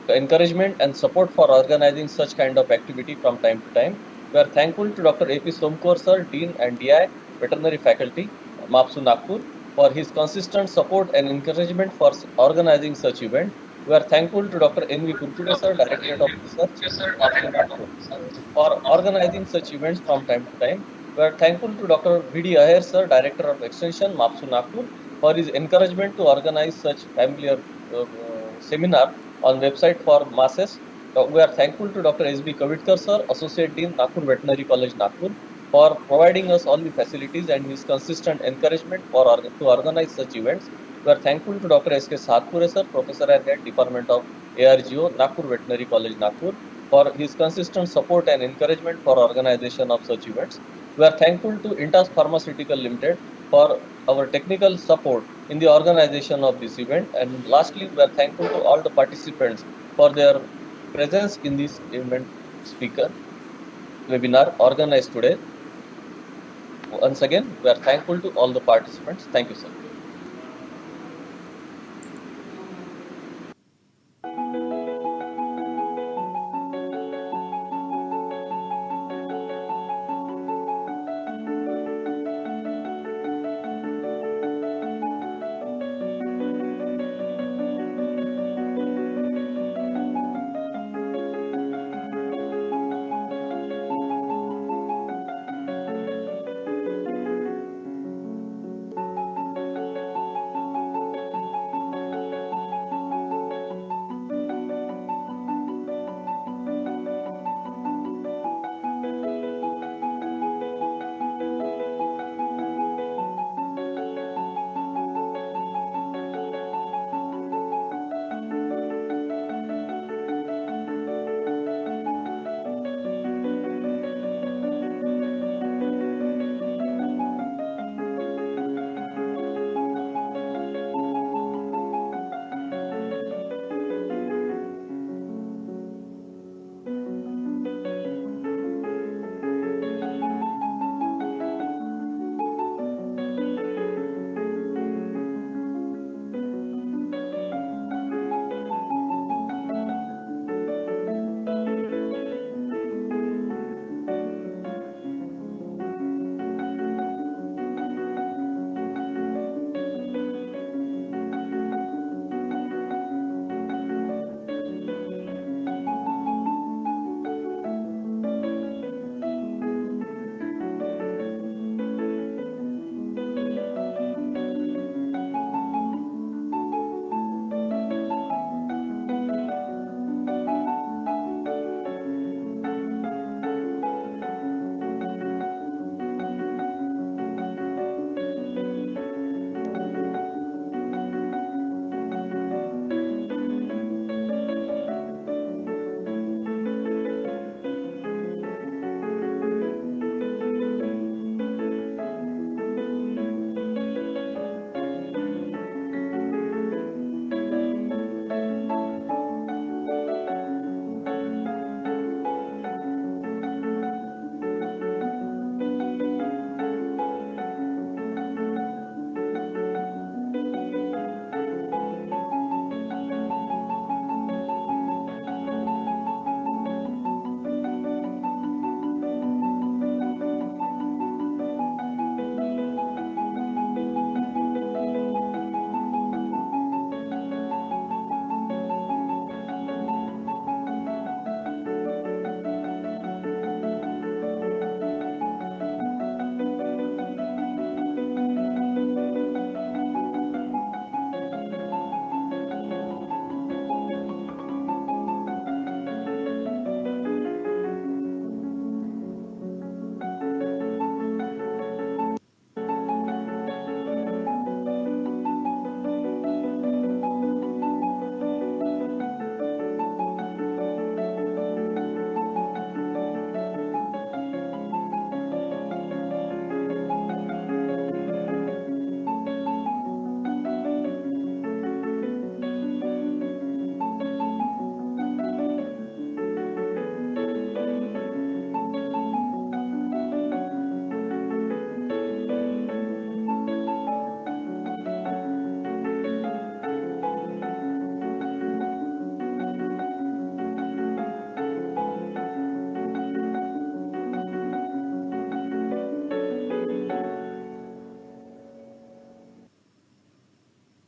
encouragement and support for organizing such kind of activity from time to time. We are thankful to Dr. A.P. Somkor, sir, Dean and DI, Veterinary Faculty, MAPSU Nagpur, for his consistent support and encouragement for organizing such event. We are thankful to Dr. N.V. Kurkude, sir, Directorate of Research, for organizing such events from time to time. We are thankful to Dr. V.D. Aher, sir, Director of Extension, MAPSU Nagpur, for his encouragement to organize such familiar seminar on website for masses. We are thankful to Dr. S.B. Kavitker, sir, Associate Dean, Nagpur Veterinary College, Nagpur, for providing us all the facilities and his consistent encouragement to organize such events. We are thankful to Dr. S.K. Satpure, sir, Professor and Head, Department of ARGO, Nagpur Veterinary College, Nagpur, for his consistent support and encouragement for organization of such events. We are thankful to Intas Pharmaceutical Limited for our technical support in the organization of this event. And lastly, we are thankful to all the participants for their presence in this event speaker webinar organized today. Once again, we are thankful to all the participants. Thank you, sir.